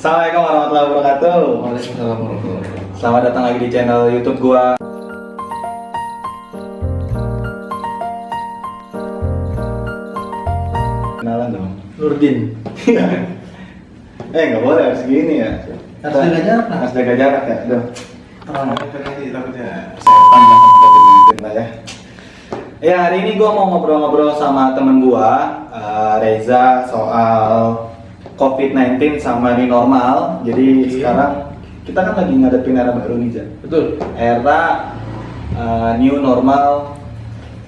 Assalamualaikum warahmatullahi wabarakatuh. Waalaikumsalam warahmatullahi wabarakatuh. Selamat datang lagi di channel YouTube gua. Kenalan dong. Nurdin. Nggak boleh harus gini ya. Harus jaga jarak, nah. Harus jaga jarak ya. Aduh. Takutnya. Setan lah COVID-19 lah ya. Ya, hari ini gua mau ngobrol-ngobrol sama temen gua, Reza, soal COVID-19 sama new normal. Jadi sekarang kita kan lagi ngadepin era baru nih, Zak. Betul. Era new normal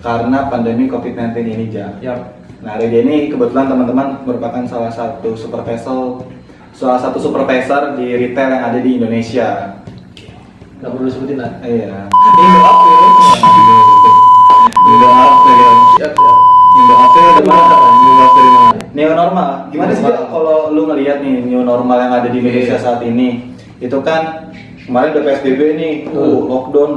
karena pandemi COVID-19 ini, Zak. Yap. Nah, Reza ini kebetulan teman-teman merupakan salah satu supervisor di retail yang ada di Indonesia. Gak perlu disebutin lah. Iya. Indo apa ya? Indo apa ya? Siap. Indo apa ya? Indo apa dari mana? New normal. Gimana sih Jak, kalau lu ngelihat nih new normal yang ada di Indonesia saat ini? Itu kan kemarin udah PSBB nih. Lockdown,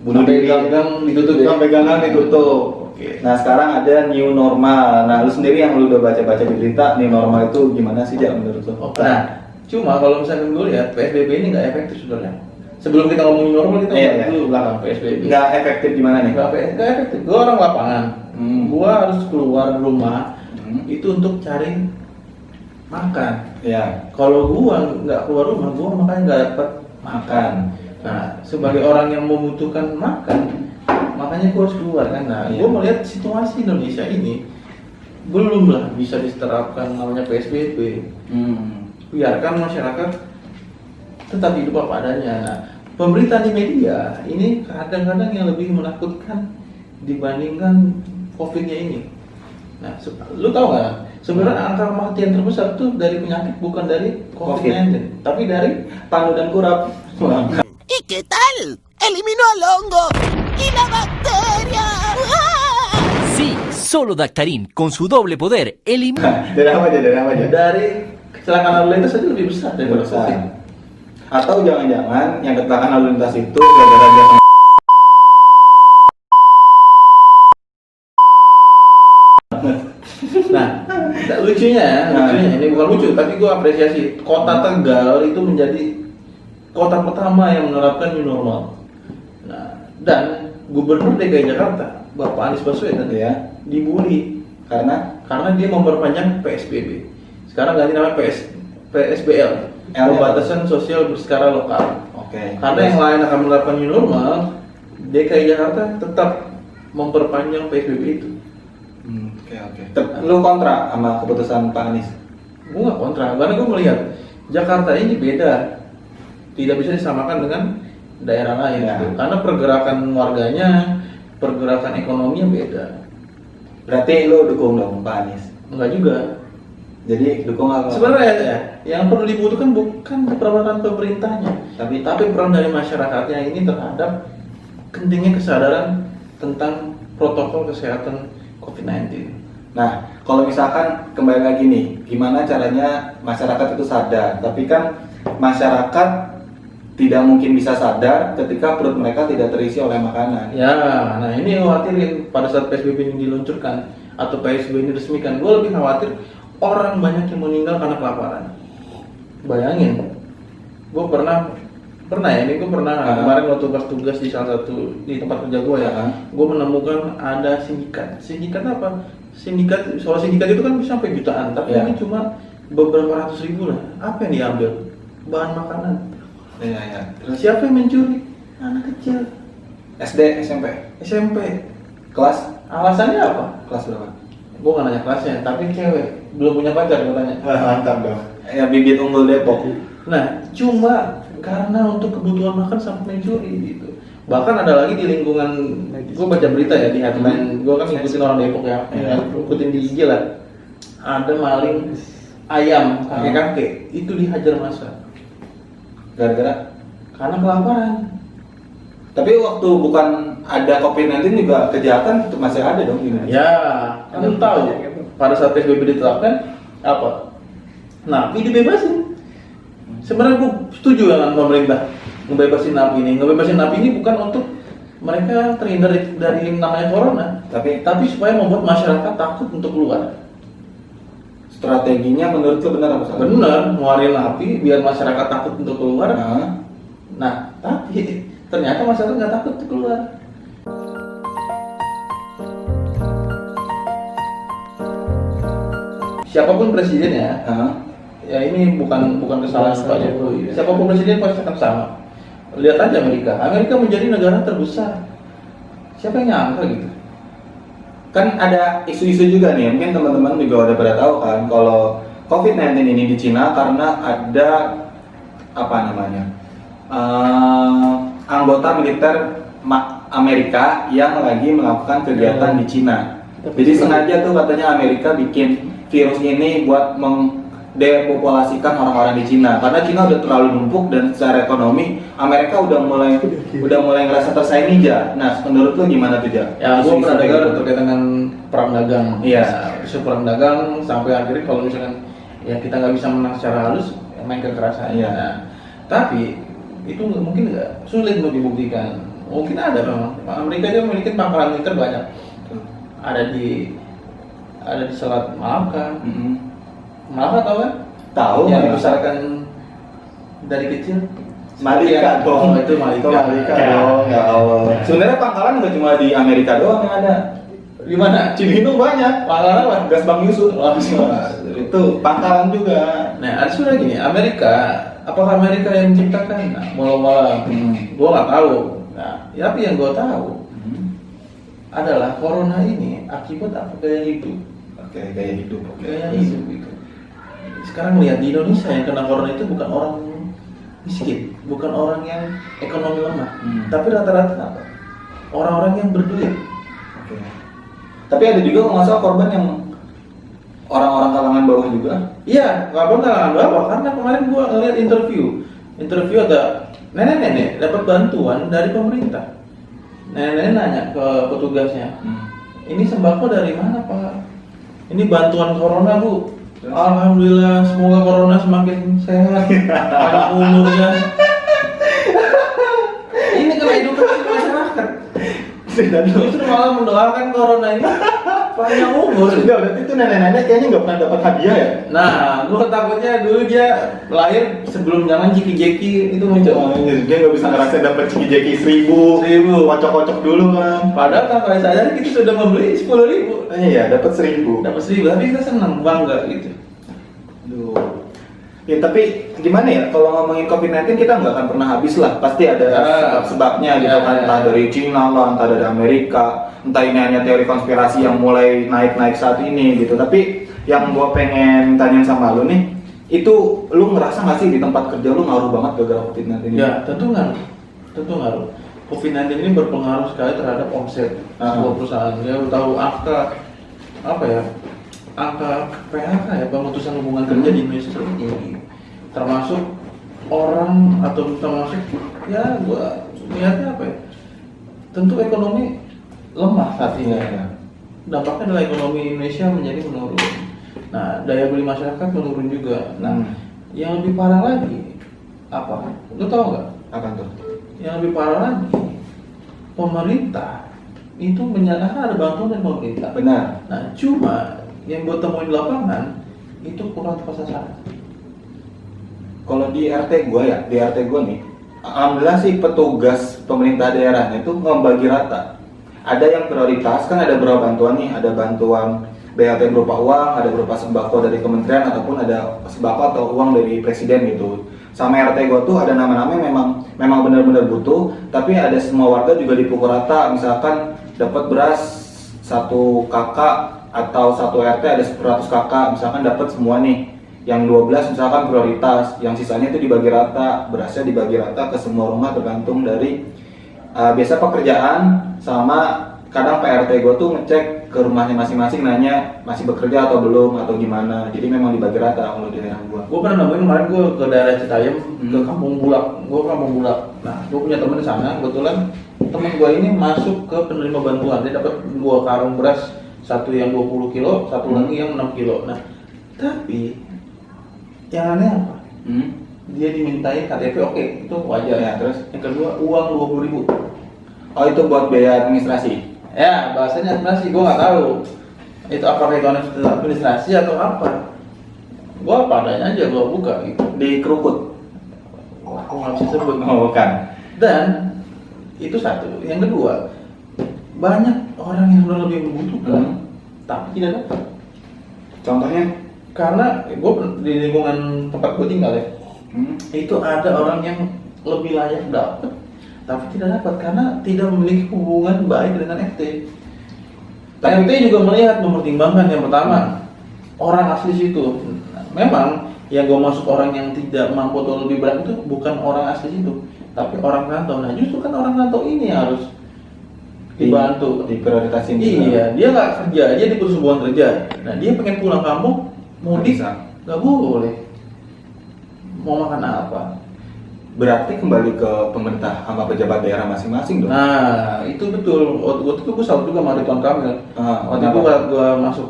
bunuh diri. Gang ditutup ya. Sampai gang ditutup. Oke. Nah, sekarang ada new normal. Nah, lu sendiri yang lu udah baca-baca di berita, new normal itu gimana sih Jak menurut lu? Nah, cuma kalau misalnya gue lihat PSBB ini nggak efektif sebenarnya. Sebelum kita ngomongin normal kita Iya. dulu belakang PSBB. Nggak efektif gimana nih? Nggak efektif. Gue orang lapangan. Gue harus keluar rumah itu untuk cari makan. Ya. Kalau gue nggak keluar rumah, gue makanya nggak dapat makan. Nah, sebagai orang yang membutuhkan makan, makanya gue harus keluar kan. Nah, Iya. gue melihat situasi Indonesia ini belum lah bisa diterapkan namanya PSBB. Biarkan masyarakat tetap hidup apa adanya. Nah, pemberitaan di media ini kadang-kadang yang lebih menakutkan dibandingkan COVID-nya ini. Nah, lu tahu nggak? Sebenarnya angka kematian terbesar tuh dari penyakit bukan dari COVID-19, tapi dari Panu dan kurap. ¿Y qué tal? Eliminó al hongo y la bacteria. Sí, solo Dactarin, con su doble poder, elimina... Dari apa aja? dari kecelakaan lalu lintas saja lebih besar daripada Besar. COVID. Atau jangan-jangan yang kecelakaan lalu lintas itu gara-gara dia Nah, lucunya ini bukan lucu, tapi gue apresiasi kota Tegal itu menjadi kota pertama yang menerapkan new normal. Nah, dan Gubernur DKI Jakarta, Bapak Anies Baswedan ya, dibully karena dia memperpanjang PSBB. Sekarang ganti nama PSBL, pembatasan sosial berskala lokal. oke. Karena yang lain akan menerapkan new normal, DKI Jakarta tetap memperpanjang PSBB itu. Oke. Lu kontra sama keputusan Pak Anies? Gue nggak kontra, karena gue melihat Jakarta ini beda, tidak bisa disamakan dengan daerah lain. Ya. Gitu. Karena pergerakan warganya, pergerakan ekonominya beda. Berarti lu dukung dong Pak Anies? Enggak juga. Jadi dukung apa? Sebenarnya ya, yang perlu dibutuhkan bukan peran pemerintahnya, tapi peran dari masyarakatnya ini terhadap pentingnya kesadaran tentang protokol kesehatan COVID-19. Nah, kalau misalkan kembali lagi nih, gimana caranya masyarakat itu sadar? Tapi kan masyarakat tidak mungkin bisa sadar ketika perut mereka tidak terisi oleh makanan. Ya, nah ini khawatirin pada saat PSBB ini diluncurkan atau PSBB ini diresmikan, gue lebih khawatir orang banyak yang meninggal karena kelaparan. Bayangin, gue pernah kemarin waktu tugas di salah satu di tempat kerja gue ya, gue menemukan ada sindikat apa? Soal sindikat itu kan bisa sampai jutaan, tapi ini cuma beberapa ratus ribu lah. Apa yang diambil? Bahan makanan. Iya. Terus siapa yang mencuri? Anak kecil. SD, SMP, kelas Alasannya apa? kelas berapa? Gue gak nanya kelasnya, tapi cewek belum punya pacar katanya. Mantap dong. Ya bibit unggul Depok. Nah, cuma karena untuk kebutuhan makan sampai mencuri gitu. Bahkan ada lagi di lingkungan, gue baca berita ya di headline, gue kan ngikutin orang Depok ya, ngikutin di IG lah. Ada maling ayam kakek-kakek itu dihajar massa. Gara-gara? Karena kelaparan. Tapi waktu bukan ada COVID-19 juga kejahatan itu masih ada dong di Indonesia. Ya, kamu tahu pada saat PSBB ditetapkan apa? Napi dibebasin. Sebenarnya gue setuju dengan pemerintah ngebebasin napi ini. Ngebebasin napi ini bukan untuk mereka terhindar dari namanya corona, tapi supaya membuat masyarakat takut untuk keluar. Strateginya menurut lu benar apa salah? Bener, ngeluarin api biar masyarakat takut untuk keluar. Nah, Nah, tapi ternyata masyarakat nggak takut untuk keluar. Siapapun presiden ya, nah, ya ini bukan kesalahan Pak Jokowi. Siapapun presiden pasti akan sama. Lihat aja Amerika. Amerika menjadi negara terbesar. Siapa yang nyangka gitu? kan ada isu-isu juga nih, mungkin teman-teman juga udah pada tahu kan kalau COVID-19 ini di Cina karena ada apa namanya anggota militer Amerika yang lagi melakukan kegiatan di Cina. Jadi sengaja tuh katanya Amerika bikin virus ini buat mendepopulasikan orang-orang di Cina karena Cina udah terlalu numpuk dan secara ekonomi Amerika udah mulai ngerasa tersaingi Ja. Nah, menurut lu gimana tuh Ja? Ya, gue Isu-isu pernah kayak dengar gitu. terkait dengan perang dagang. Iya. Nah, isu perang dagang sampai akhirnya kalau misalkan ya kita nggak bisa menang secara halus, ya main kekerasan. Iya. Nah, tapi itu mungkin nggak sulit untuk dibuktikan. Mungkin ada memang. Amerika dia memiliki pangkalan militer banyak. Ada di Selat Malaka. Mm-mm. Malaka tau kan? Tahu Yang Malaka. dibesarkan dari kecil. Malika Seperti dong. yang- Oh, itu Malika. Itu Malika Ya. dong. Ya Allah. Sebenarnya pangkalan nggak cuma di Amerika doang yang ada. Di mana? Cibinong banyak. Pangkalan apa? Gas Bang Yusuf. Oh, Itu pangkalan juga. Nah, ada sudah gini, Amerika, apakah Amerika yang menciptakan? Nah, malam-malam, gua nggak tahu. Nah, ya, tapi yang gua tahu adalah corona ini akibat apa gaya hidup, Oke, gaya hidup. Oke. gaya hidup itu. Sekarang lihat di Indonesia yang kena corona itu bukan orang miskin, bukan orang yang ekonomi lemah, tapi rata-rata apa? Orang-orang yang berduit. Oke. Tapi ada juga kalau nggak salah korban yang orang-orang kalangan bawah juga. Iya, kapan kalangan bawah karena kemarin gua ngeliat interview ada nenek-nenek dapat bantuan dari pemerintah. Nenek-nenek nanya ke petugasnya, ini sembako dari mana Pak? Ini bantuan corona Bu. Alhamdulillah, semoga corona semakin sehat, panjang umurnya. Ini kan edukasi masyarakat. Justru malah mendoakan corona ini panjang umur. Sudah, berarti itu nenek-nenek kayaknya nggak pernah dapat hadiah ya? Nah, gua takutnya dulu dia lahir sebelum zaman Jeki-Jeki itu muncul. Dia nggak bisa ngerasain dapat ciki-jeki 1000, kocok-kocok dulu kan. Padahal tanpa sadar kita sudah membeli 10.000, Iya, dapat 1000. dapat 1.000, tapi kita senang bangga gitu. Aduh. Ya tapi gimana ya, kalau ngomongin COVID-19 kita nggak akan pernah habis lah. Pasti ada sebab-sebabnya gitu kan, entah dari Cina lah, entah dari Amerika, entah ini hanya teori konspirasi yang mulai naik-naik saat ini gitu. Tapi yang gua pengen tanyain sama lu nih, itu lu ngerasa nggak sih di tempat kerja lu ngaruh banget gara-gara COVID-19 ini? Ya, tentu ngaruh. COVID-19 ini berpengaruh sekali terhadap omset sebuah perusahaan. Ya, lu tahu angka apa ya? Angka PHK ya, pemutusan hubungan kerja di Indonesia sangat tinggi. Termasuk orang atau termasuk ya gua lihatnya apa ya? Tentu ekonomi lemah saat ini. Iya. Dampaknya adalah ekonomi Indonesia menjadi menurun. Nah, daya beli masyarakat menurun juga. Nah, yang lebih parah lagi apa? Lu tahu nggak? Apa tuh? Yang lebih parah lagi, pemerintah itu menyatakan ada bantuan dari pemerintah. Benar. Nah, cuma yang gue temuin di lapangan itu kurang tepat sasaran. Kalau di RT gua ya, di RT gua nih, alhamdulillah sih petugas pemerintah daerahnya itu membagi rata. Ada yang prioritas, kan ada beberapa bantuan nih, ada bantuan BLT berupa uang, ada berupa sembako dari kementerian ataupun ada sembako atau uang dari presiden gitu. Sama RT gua tuh ada nama-nama yang memang benar-benar butuh, tapi ada semua warga juga dipukul rata. Misalkan dapat beras 1 kakak atau 1 RT ada 100 kakak, misalkan dapat semua nih. Yang 12 misalkan prioritas, yang sisanya itu dibagi rata, berasnya dibagi rata ke semua rumah tergantung dari biasa pekerjaan, sama kadang PRT gue tuh ngecek ke rumahnya masing-masing nanya masih bekerja atau belum atau gimana. Jadi memang dibagi rata kalau di daerah gue. Gue pernah nemuin kemarin gue ke daerah Citayam, ke Kampung Bulak. Gue Kampung Bulak. Nah, gue punya temen di sana. Kebetulan temen gue ini masuk ke penerima bantuan. Dia dapat 2 karung beras, satu yang 20 kilo, satu lagi yang 6 kilo. Nah, tapi yang aneh apa? Dia dimintain KTP, oke, itu wajar. Ya, terus Yang kedua, uang 20.000. oh itu buat biaya administrasi. Ya, bahasanya administrasi, gue nggak tahu itu apakah itu administrasi atau apa. Gua apa adanya aja gua buka gitu. Di kerukut. Aku nggak bisa sebut. Oh, bukan. Dan itu satu. Yang kedua, banyak orang yang sudah lebih membutuhkan, tapi tidak dapat. Contohnya? Karena gue di lingkungan tempat gue tinggal ya, itu ada orang yang lebih layak dapat, tapi tidak dapat karena tidak memiliki hubungan baik dengan FT. FT juga melihat, mempertimbangkan yang pertama orang asli situ. Memang yang gue masuk orang yang tidak mampu atau lebih berat itu bukan orang asli situ, tapi orang rantau. Nah justru kan orang rantau ini yang harus dibantu, diprioritasin. Iya, dia nggak kerja, dia diputus hubungan kerja. Nah dia pengen pulang kampung, mudik, nggak boleh. Mau makan apa? Berarti kembali ke pemerintah sama pejabat daerah masing-masing dong. Nah itu betul. Waktu itu gue salut juga sama Ridwan Kamil. Waktu itu gue masuk,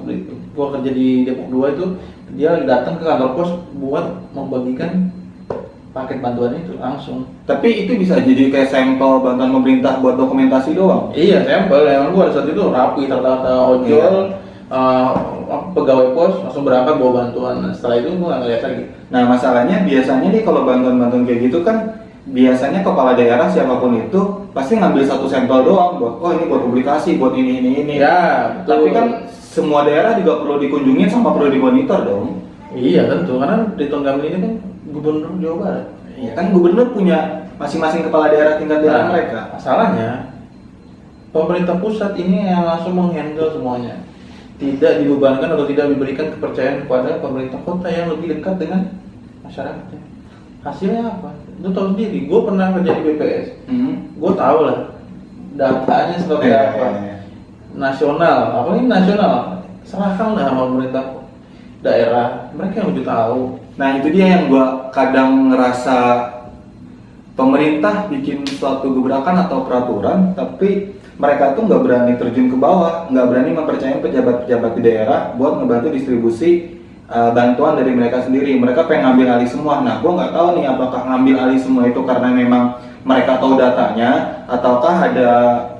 gue kerja di Depok 2 itu, dia datang ke kantor pos buat membagikan paket bantuan itu langsung. Tapi itu bisa jadi kayak sampel bantuan pemerintah buat dokumentasi doang. Iya, sampel. Emang gua saat itu rapi, tata ojol, pegawai pos langsung berangkat bawa bantuan. Nah, setelah itu gua nggak ngeliat lagi. Nah masalahnya biasanya nih kalau bantuan-bantuan kayak gitu kan biasanya kepala daerah siapapun itu pasti ngambil satu sampel doang buat ini buat publikasi, buat ini. Ya, betul. Tapi kan semua daerah juga perlu dikunjungin sama perlu dimonitor dong. Iya tentu, karena Ridwan Kamil ini kan gubernur Jawa Barat. Iya kan gubernur punya masing-masing kepala daerah tingkat daerah mereka. Masalahnya pemerintah pusat ini yang langsung menghandle semuanya, tidak dibebankan atau tidak diberikan kepercayaan kepada pemerintah kota yang lebih dekat dengan masyarakatnya. Hasilnya apa? Lu tahu sendiri. Gue pernah kerja di BPS. Gue tahu lah datanya seperti apa. Nasional, apalagi nasional. Serahkan lah sama pemerintah daerah. Mereka yang lebih tahu. Nah itu dia yang gua kadang ngerasa pemerintah bikin suatu gebrakan atau peraturan, tapi mereka tuh nggak berani terjun ke bawah, nggak berani mempercayai pejabat-pejabat di daerah buat ngebantu distribusi bantuan dari mereka sendiri. Mereka pengen ngambil alih semua. Nah, gua nggak tahu nih apakah ngambil alih semua itu karena memang mereka tahu datanya, ataukah ada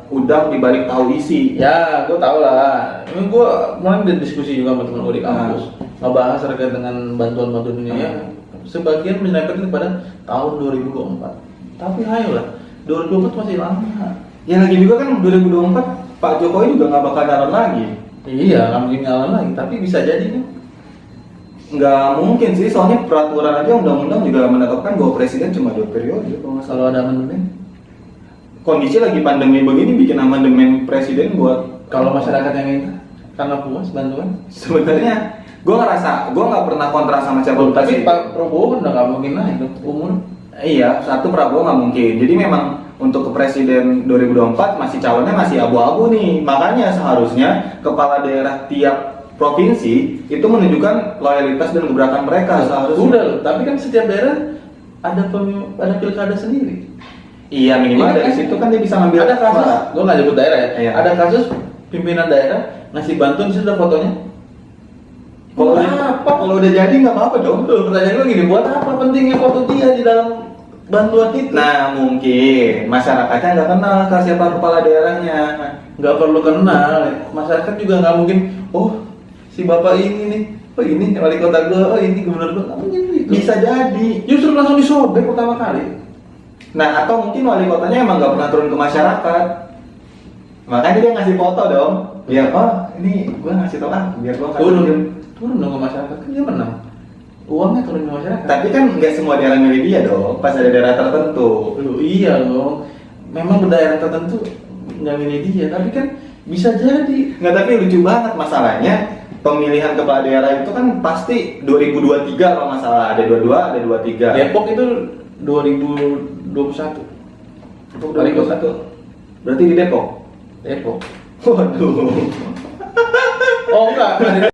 udang di balik tahu isi. Ya, gue tau lah. Ini gue mulai berdiskusi juga sama temen gue di kampus, ngebahas terkait dengan bantuan-bantuan ini. Ya, sebagian menyerempet pada tahun 2024. Tapi ayolah, 2024 masih lama. Ya lagi juga kan 2024 Pak Jokowi juga nggak bakal nyalon lagi. Iya, nggak mungkin nyalon lagi. Tapi bisa jadi kan? Nggak mungkin sih, soalnya peraturan aja undang-undang juga menetapkan bahwa presiden cuma 2 periode. Kalau ada amandemen, kondisi lagi pandemi begini bikin amandemen presiden buat kalau masyarakat yang minta karena puas bantuan. Sebenarnya gue nggak pernah kontra sama siapapun. Tapi Pak Prabowo kan udah nggak mungkin naik dong umur. Iya, satu Prabowo nggak mungkin. Jadi memang untuk ke presiden 2024 masih calonnya masih abu-abu nih. Makanya seharusnya kepala daerah tiap provinsi itu menunjukkan loyalitas dan gebrakan mereka seharusnya. Udah loh, tapi kan setiap daerah ada pilkada sendiri. Iya, minimal dari situ kan dia bisa ngambil. Ada kasus, gue nggak nyebut daerah ya. Iya. Ada kasus pimpinan daerah ngasih bantuan, sudah fotonya. Kalau udah jadi nggak apa-apa dong. Pertanyaan gue gini, buat apa pentingnya foto dia di dalam bantuan itu? Nah mungkin masyarakatnya nggak kenal ke siapa kepala daerahnya. Nggak perlu kenal, masyarakat juga nggak mungkin. Oh si bapak ini nih, oh ini wali kota gue, oh ini gubernur gue, nggak mungkin gitu. Bisa jadi. Justru langsung disobek pertama kali. Nah atau mungkin wali kotanya emang nggak pernah turun ke masyarakat. Makanya dia ngasih foto dong. Biar ini gue ngasih tau biar gue turun dong ke masyarakat, kan dia menang. Uangnya turun ke masyarakat. Tapi kan nggak semua daerah milih dia dong. Pas ada daerah tertentu. Iya dong. Memang daerah tertentu nggak milih dia, tapi kan bisa jadi. Nggak, tapi lucu banget masalahnya. Pemilihan kepala daerah itu kan pasti 2023 kalau nggak salah. Ada 22, ada 23. Depok itu 2021. Depok 2021. Berarti di Depok? Depok. Waduh. Oh enggak.